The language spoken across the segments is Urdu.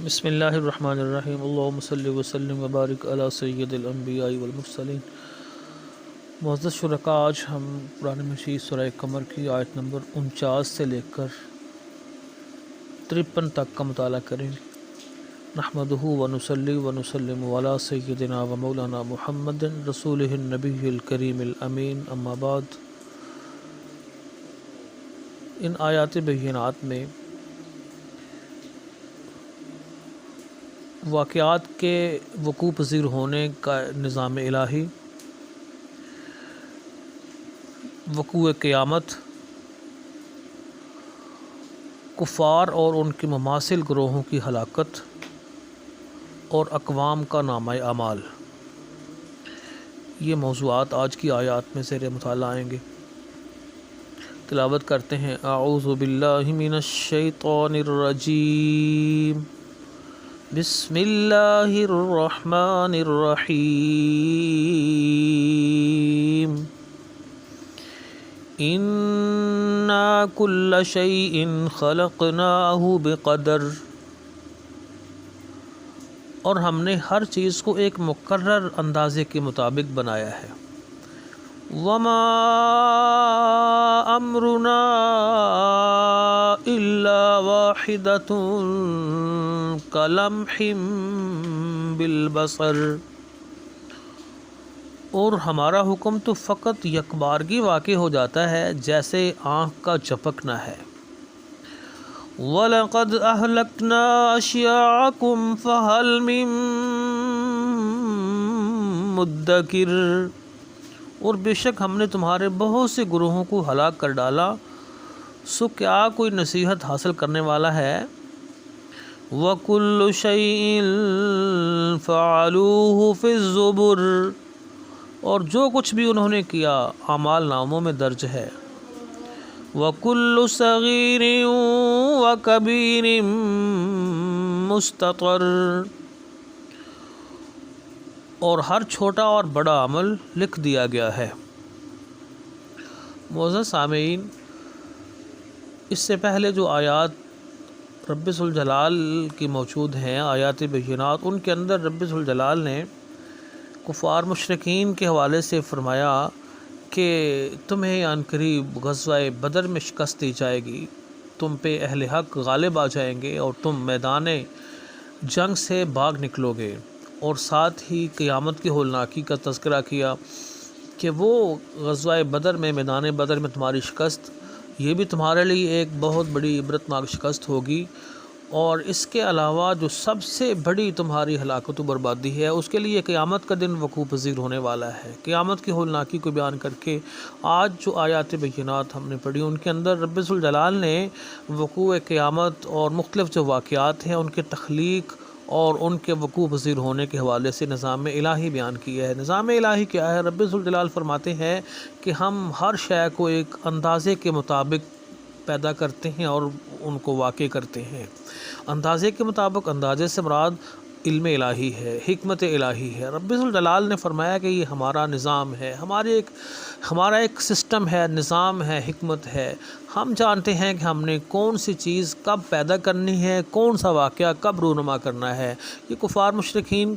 بسم اللہ الرحمن الرحیم اللہم صلی وسلم وبارک علی سید الانبیاء والمرسلین۔ معزز شرکاء، آج ہم قرآن مجید سورہ قمر کی آیت نمبر 49 سے لے کر 53 تک کا مطالعہ کریں گے۔ نحمدہ ونصلی ونسلم علی سیدنا و مولانا محمد رسولہ النبی الکریم الامین، اما بعد۔ ان آیات بینات میں واقعات کے وقوع پذیر ہونے کا نظام الہی، وقوع قیامت، کفار اور ان کے مماثل گروہوں کی ہلاکت اور اقوام کا نامہ اعمال، یہ موضوعات آج کی آیات میں زیر مطالعہ آئیں گے۔ تلاوت کرتے ہیں۔ اعوذ باللہ من الشیطان الرجیم، بسم اللہ الرحمن الرحیم۔ انا کل شیء خلقناہ بقدر، اور ہم نے ہر چیز کو ایک مقرر اندازے کے مطابق بنایا ہے۔ وما امرنا الا واحدۃ کلمح بالبصر، اور ہمارا حکم تو فقط یکبارگی واقع ہو جاتا ہے جیسے آنکھ کا جھپکنا ہے۔ وَلَقَدْ أَهْلَكْنَا أَشْيَاعَكُمْ فَهَلْ مِن مُدَّكِرٍ، اور بے شک ہم نے تمہارے بہت سے گروہوں کو ہلاک کر ڈالا، سو کیا کوئی نصیحت حاصل کرنے والا ہے؟ وَكُلُّ شَيْءٍ فَعَلُوهُ فِي الزُّبُرِ، اور جو کچھ بھی انہوں نے کیا اعمال ناموں میں درج ہے۔ وَكُلُّ صَغِيرٍ وَكَبِيرٍ مُسْتَطَرٍ، اور ہر چھوٹا اور بڑا عمل لکھ دیا گیا ہے۔ معزز سامعین، اس سے پہلے جو آیات رب ذوالجلال کی موجود ہیں، آیات بینات، ان کے اندر رب ذوالجلال نے کفار مشرکین کے حوالے سے فرمایا کہ تمہیں عنقریب غزوہ بدر میں شکست دی جائے گی، تم پہ اہل حق غالب آ جائیں گے اور تم میدان جنگ سے بھاگ نکلو گے، اور ساتھ ہی قیامت کی ہولناکی کا تذکرہ کیا کہ وہ غزوہ بدر میں، میدان بدر میں تمہاری شکست، یہ بھی تمہارے لیے ایک بہت بڑی عبرتناک شکست ہوگی، اور اس کے علاوہ جو سب سے بڑی تمہاری ہلاکت و بربادی ہے، اس کے لیے قیامت کا دن وقوع پذیر ہونے والا ہے۔ قیامت کی ہولناکی کو بیان کر کے آج جو آیات بینات ہم نے پڑھی، ان کے اندر رب ذوالجلال نے وقوع قیامت اور مختلف جو واقعات ہیں ان کے تخلیق اور ان کے وقوع پذیر ہونے کے حوالے سے نظام الہی بیان کیا ہے۔ نظام الہی کیا ہے؟ رب ذوالجلال فرماتے ہیں کہ ہم ہر شے کو ایک اندازے کے مطابق پیدا کرتے ہیں اور ان کو واقع کرتے ہیں۔ اندازے کے مطابق، اندازے سے مراد علم الہی ہے، حکمت الہی ہے۔ رب ذوالجلال نے فرمایا کہ یہ ہمارا نظام ہے، ہمارا ایک سسٹم ہے، نظام ہے، حکمت ہے۔ ہم جانتے ہیں کہ ہم نے کون سی چیز کب پیدا کرنی ہے، کون سا واقعہ کب رونما کرنا ہے۔ یہ کفار مشرکین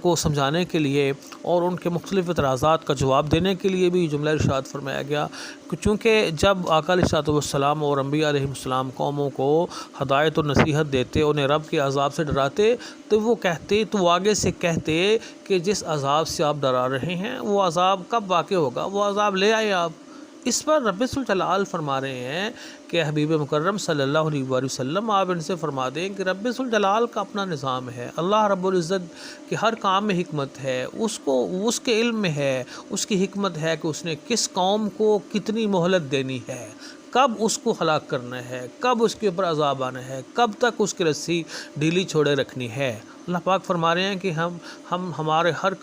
کو سمجھانے کے لیے اور ان کے مختلف اعتراضات کا جواب دینے کے لیے بھی جملہ ارشاد فرمایا گیا، چونکہ جب آقا علیہ السلام اور انبیاء علیہ السلام قوموں کو ہدایت و نصیحت دیتے، انہیں رب کے عذاب سے ڈراتے، تو وہ آگے سے کہتے کہ جس عذاب سے آپ ڈرا رہے ہیں وہ عذاب کب واقع ہوگا، وہ عذاب لے آئے آپ۔ اس پر رب ذوالجلال فرما رہے ہیں کہ حبیب مکرم صلی اللہ علیہ وآلہ وسلم، آپ ان سے فرما دیں کہ رب ذوالجلال کا اپنا نظام ہے۔ اللہ رب العزت کے ہر کام میں حکمت ہے، اس کے علم میں ہے، اس کی حکمت ہے کہ اس نے کس قوم کو کتنی مہلت دینی ہے، کب اس کو ہلاک کرنا ہے، کب اس کے اوپر عذاب آنا ہے، کب تک اس کی رسی ڈھیلی چھوڑے رکھنی ہے۔ اللہ پاک فرما رہے ہیں کہ ہمارا ہر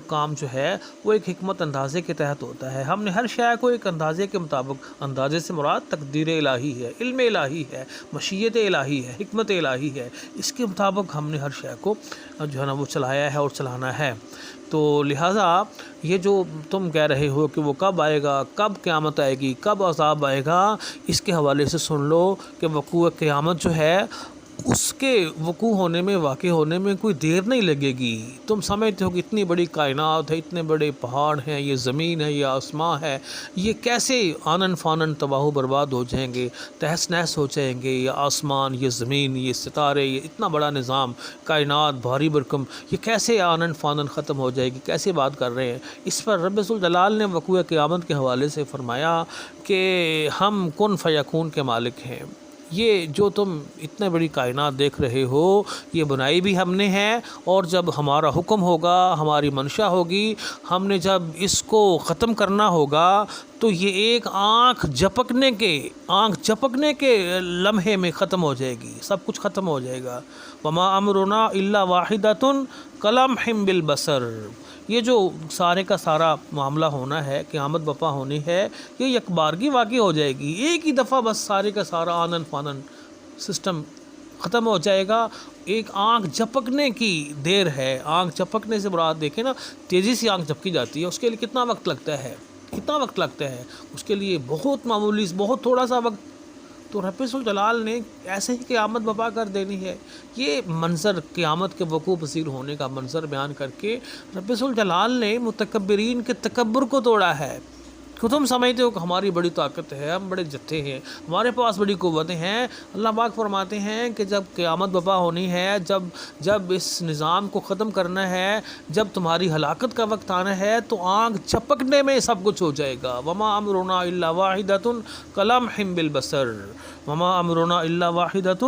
کام جو ہے وہ ایک حکمت اندازے کے تحت ہوتا ہے۔ ہم نے ہر شے کو ایک اندازے کے مطابق، اندازے سے مراد تقدیر الہی ہے، علم الہی ہے، مشیت الہی ہے، حکمت الہی ہے، اس کے مطابق ہم نے ہر شے کو جو ہے نا وہ چلایا ہے اور چلانا ہے۔ تو لہٰذا یہ جو تم کہہ رہے ہو کہ وہ کب آئے گا، کب قیامت آئے گی، کب عذاب آئے گا، اس کے حوالے سے سن لو کہ وقوع قیامت جو ہے اس کے وقوع ہونے میں، واقع ہونے میں کوئی دیر نہیں لگے گی۔ تم سمجھتے ہو کہ اتنی بڑی کائنات ہے، اتنے بڑے پہاڑ ہیں، یہ زمین ہے، یہ آسمان ہے، یہ کیسے آنن فانن تباہ و برباد ہو جائیں گے، تہس نہس ہو جائیں گے؟ یہ آسمان، یہ زمین، یہ ستارے، یہ اتنا بڑا نظام کائنات بھاری برکم، یہ کیسے آنن فانن ختم ہو جائے گی؟ کیسے بات کر رہے ہیں؟ اس پر رب ذوالجلال نے وقوع قیامت کے حوالے سے فرمایا کہ ہم کن فیکون کے مالک ہیں۔ یہ جو تم اتنے بڑی کائنات دیکھ رہے ہو، یہ بنائی بھی ہم نے ہے، اور جب ہمارا حکم ہوگا، ہماری منشا ہوگی، ہم نے جب اس کو ختم کرنا ہوگا تو یہ ایک آنکھ جھپکنے کے لمحے میں ختم ہو جائے گی، سب کچھ ختم ہو جائے گا۔ وما امرنا الا واحدۃ کلمح بالبصر۔ یہ جو سارے کا سارا معاملہ ہونا ہے، قیامت بپا ہونی ہے، یہ یکبارگی واقع ہو جائے گی، ایک ہی دفعہ بس سارے کا سارا آنن فانن سسٹم ختم ہو جائے گا۔ ایک آنکھ جھپکنے کی دیر ہے۔ آنکھ جھپکنے سے مراد دیکھیں نا، تیزی سے آنکھ جھپکی جاتی ہے، اس کے لیے کتنا وقت لگتا ہے، اس کے لیے بہت معمولی، بہت تھوڑا سا وقت۔ تو رب ذوالجلال نے ایسے ہی قیامت بپا کر دینی ہے۔ یہ منظر قیامت کے وقوع پذیر ہونے کا منظر بیان کر کے رب ذوالجلال نے متکبرین کے تکبر کو توڑا ہے کہ تم سمجھتے ہو کہ ہماری بڑی طاقت ہے، ہم بڑے جتھے ہیں، ہمارے پاس بڑی قوتیں ہیں۔ اللہ پاک فرماتے ہیں کہ جب قیامت بپا ہونی ہے، جب اس نظام کو ختم کرنا ہے، جب تمہاری ہلاکت کا وقت آنا ہے، تو آنکھ جھپکنے میں سب کچھ ہو جائے گا۔ وما امرنا الا واحدۃ کلمح بالبصر، وما امرنا الا واحدۃ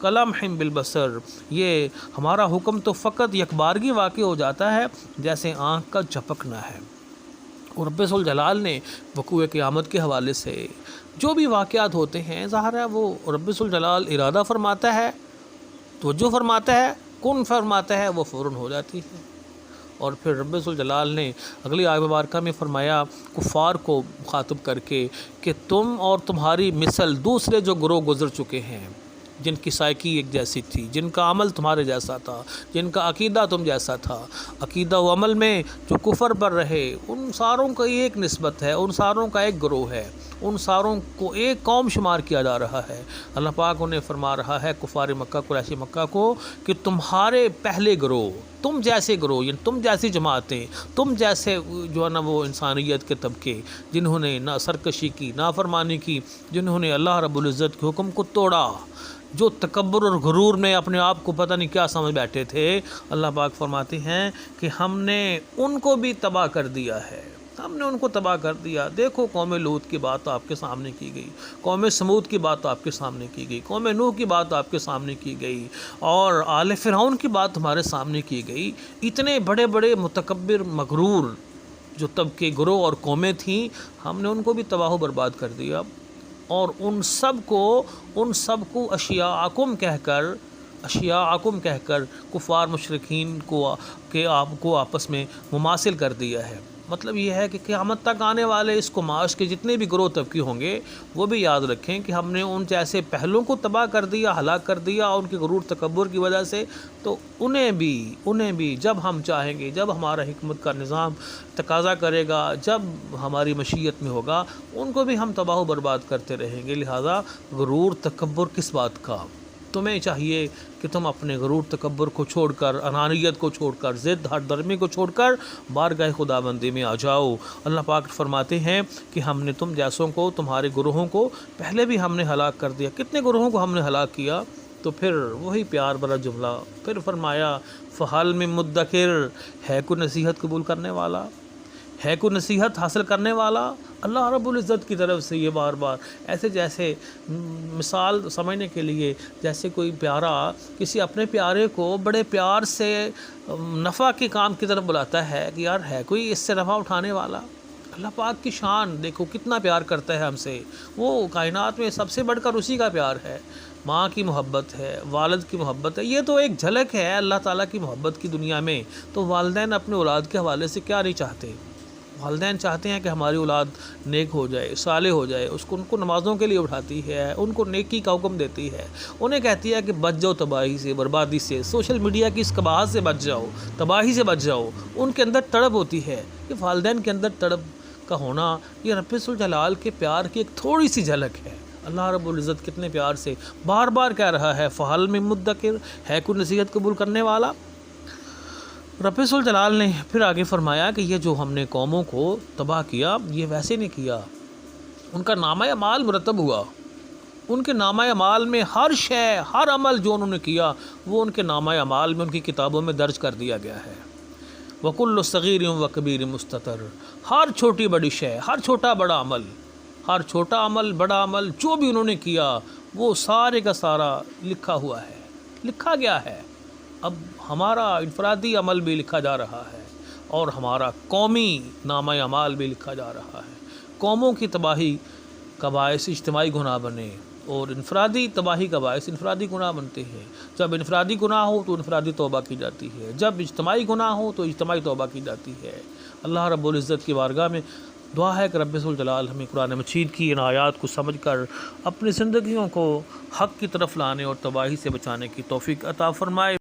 کلمح بالبصر۔ یہ ہمارا حکم تو فقط یکبارگی واقع ہو جاتا ہے جیسے آنکھ کا جھپکنا ہے۔ اور رب ذوالجلال نے وقوع قیامت کے حوالے سے جو بھی واقعات ہوتے ہیں، ظاہر ہے وہ رب ذوالجلال ارادہ فرماتا ہے، توجہ فرماتا ہے، کن فرماتا ہے، وہ فوراً ہو جاتی ہے۔ اور پھر رب ذوالجلال نے اگلی آیت مبارکہ میں فرمایا کفار کو مخاطب کر کے کہ تم اور تمہاری مثل دوسرے جو گروہ گزر چکے ہیں، جن کی سائیکی ایک جیسی تھی، جن کا عمل تمہارے جیسا تھا، جن کا عقیدہ تم جیسا تھا، عقیدہ و عمل میں جو کفر پر رہے، ان ساروں کا ایک نسبت ہے، ان ساروں کا ایک گروہ ہے، ان ساروں کو ایک قوم شمار کیا جا رہا ہے۔ اللہ پاک انہیں فرما رہا ہے کفار مکہ، قریش مکہ کو، کہ تمہارے پہلے گروہ، تم جیسے گروہ، یعنی تم جیسی جماعتیں، تم جیسے جو ہے نا وہ انسانیت کے طبقے، جنہوں نے نہ سرکشی کی، نافرمانی کی، جنہوں نے اللہ رب العزت کے حکم کو توڑا، جو تکبر اور غرور میں اپنے آپ کو پتہ نہیں کیا سمجھ بیٹھے تھے، اللہ پاک فرماتے ہیں کہ ہم نے ان کو بھی تباہ کر دیا ہے، ہم نے ان کو تباہ کر دیا۔ دیکھو قوم لوط کی بات آپ کے سامنے کی گئی، قوم سمود کی بات آپ کے سامنے کی گئی، قوم نوح کی بات آپ کے سامنے کی گئی، اور آل فرعون کی بات ہمارے سامنے کی گئی۔ اتنے بڑے بڑے متکبر مغرور جو طبقے، گروہ اور قومیں تھیں، ہم نے ان کو بھی تباہ و برباد کر دیا، اور ان سب کو اشیاءکم کہہ کر کفار مشرکین کو آپس میں مماثل کر دیا ہے۔ مطلب یہ ہے کہ قیامت تک آنے والے اس کماش کے جتنے بھی گروہ طبقے ہوں گے، وہ بھی یاد رکھیں کہ ہم نے ان جیسے پہلوں کو تباہ کر دیا، ہلاک کر دیا، ان کے غرور تکبر کی وجہ سے، تو انہیں بھی جب ہم چاہیں گے، جب ہمارا حکمت کا نظام تقاضا کرے گا، جب ہماری مشیت میں ہوگا، ان کو بھی ہم تباہ و برباد کرتے رہیں گے۔ لہذا غرور تکبر کس بات کا؟ تمہیں چاہیے کہ تم اپنے غرور تکبر کو چھوڑ کر، انانیت کو چھوڑ کر، ضد ہر درمی کو چھوڑ کر بارگاہ خداوندی میں آ جاؤ۔ اللہ پاک فرماتے ہیں کہ ہم نے تم جیسوں کو، تمہارے گروہوں کو پہلے بھی ہم نے ہلاک کر دیا۔ کتنے گروہوں کو ہم نے ہلاک کیا؟ تو پھر وہی پیار بھرا جملہ، پھر فرمایا فحل من مدکر، ہے کوئی نصیحت قبول کرنے والا، ہے کوئی نصیحت حاصل کرنے والا؟ اللہ رب العزت کی طرف سے یہ بار بار ایسے، جیسے مثال سمجھنے کے لیے، جیسے کوئی پیارا کسی اپنے پیارے کو بڑے پیار سے نفع کے کام کی طرف بلاتا ہے کہ یار ہے کوئی اس سے نفع اٹھانے والا۔ اللہ پاک کی شان دیکھو، کتنا پیار کرتا ہے ہم سے، وہ کائنات میں سب سے بڑھ کر اسی کا پیار ہے۔ ماں کی محبت ہے، والد کی محبت ہے، یہ تو ایک جھلک ہے اللہ تعالیٰ کی محبت کی دنیا میں۔ تو والدین اپنے اولاد کے حوالے سے کیا نہیں چاہتے؟ والدین چاہتے ہیں کہ ہماری اولاد نیک ہو جائے، صالح ہو جائے، ان کو نمازوں کے لیے اٹھاتی ہے، ان کو نیکی کا حکم دیتی ہے، انہیں کہتی ہے کہ بچ جاؤ تباہی سے، بربادی سے، سوشل میڈیا کی اس قباحت سے بچ جاؤ، تباہی سے بچ جاؤ۔ ان کے اندر تڑپ ہوتی ہے۔ یہ والدین کے اندر تڑپ کا ہونا، یہ رب ذوالجلال کے پیار کی ایک تھوڑی سی جھلک ہے۔ اللہ رب العزت کتنے پیار سے بار بار کہہ رہا ہے فہل من مدکر، ہے کوئی نصیحت قبول کرنے والا؟ رب ذوالجلال نے پھر آگے فرمایا کہ یہ جو ہم نے قوموں کو تباہ کیا یہ ویسے نہیں کیا، ان کا نامہ اعمال مرتب ہوا، ان کے نامہ اعمال میں ہر شے، ہر عمل جو انہوں نے کیا وہ ان کے نامہ اعمال میں، ان کی کتابوں میں درج کر دیا گیا ہے۔ وَكُلُّ صَغِيرٍ وَكَبِيرٍ مُسْتَطَرٍ، ہر چھوٹی بڑی شے، ہر چھوٹا بڑا عمل، ہر چھوٹا عمل بڑا عمل جو بھی انہوں نے کیا وہ سارے کا سارا لکھا ہوا ہے، لکھا گیا ہے۔ اب ہمارا انفرادی عمل بھی لکھا جا رہا ہے اور ہمارا قومی نامہ اعمال بھی لکھا جا رہا ہے۔ قوموں کی تباہی کا باعث اجتماعی گناہ بنے اور انفرادی تباہی کا باعث انفرادی گناہ بنتے ہیں۔ جب انفرادی گناہ ہو تو انفرادی توبہ کی جاتی ہے، جب اجتماعی گناہ ہو تو اجتماعی توبہ کی جاتی ہے۔ اللہ رب العزت کی بارگاہ میں دعا ہے کہ رب ذوالجلال ہمیں قرآن مجید کی ان آیات کو سمجھ کر اپنی زندگیوں کو حق کی طرف لانے اور تباہی سے بچانے کی توفیق عطا فرمائے۔